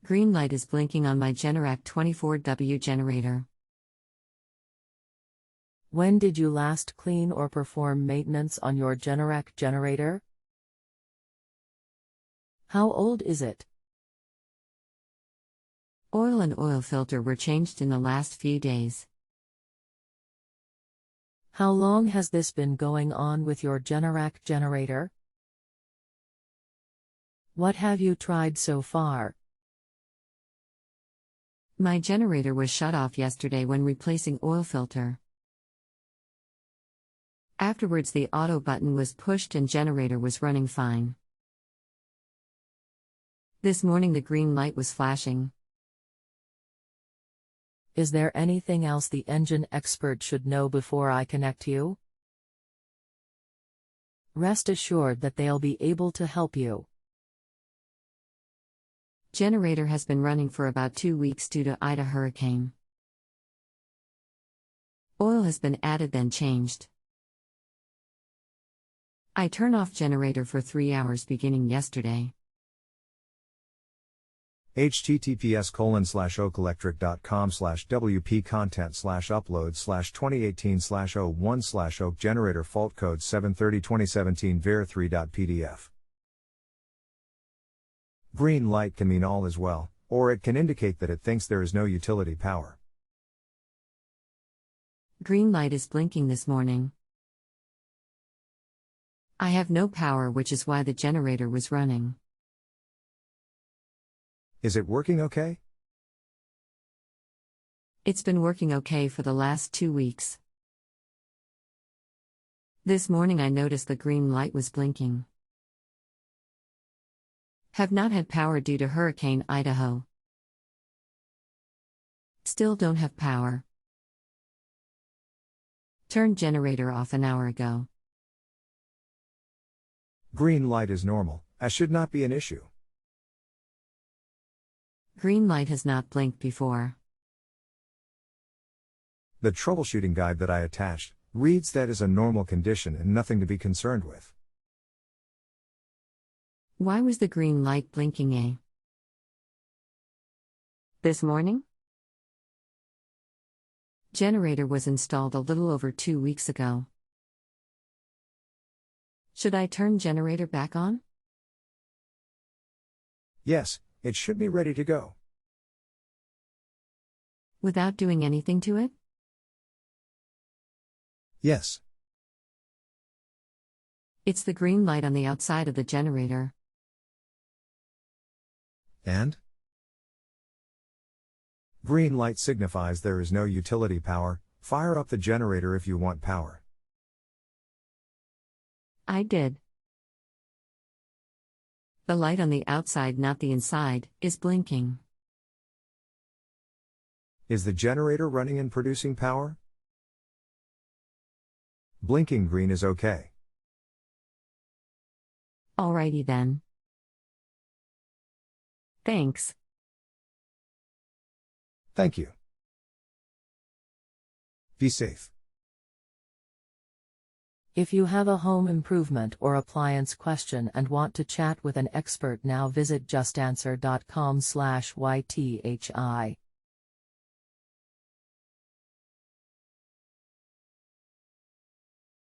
Green light is blinking on my Generac 24W generator. When did you last clean or perform maintenance on your Generac generator? How old is it? Oil and oil filter were changed in the last few days. How long has this been going on with your Generac generator? What have you tried so far? My generator was shut off yesterday when replacing oil filter. Afterwards the auto button was pushed and generator was running fine. This morning the green light was flashing. Is there anything else the engine expert should know before I connect you? Rest assured that they'll be able to help you. Generator has been running for about 2 weeks due to Ida hurricane. Oil has been added then changed. I turn off generator for 3 hours beginning yesterday. https://oakelectric.com/wp-content/upload/2018/01/oak generator fault code 7302017 ver3.pdf. Green light can mean all is well, or it can indicate that it thinks there is no utility power. Green light is blinking this morning. I have no power, which is why the generator was running. Is it working okay? It's been working okay for the last 2 weeks. This morning I noticed the green light was blinking. Have not had power due to Hurricane Idaho. Still don't have power. Turned generator off an hour ago. Green light is normal, as should not be an issue. Green light has not blinked before. The troubleshooting guide that I attached reads that is a normal condition and nothing to be concerned with. Why was the green light blinking, This morning? Generator was installed a little over 2 weeks ago. Should I turn generator back on? Yes, it should be ready to go. Without doing anything to it? Yes. It's the green light on the outside of the generator. And? Green light signifies there is no utility power. Fire up the generator if you want power. I did. The light on the outside, not the inside, is blinking. Is the generator running and producing power? Blinking green is okay. Alrighty then. Thanks. Thank you. Be safe. If you have a home improvement or appliance question and want to chat with an expert now, visit JustAnswer.com/YTHI.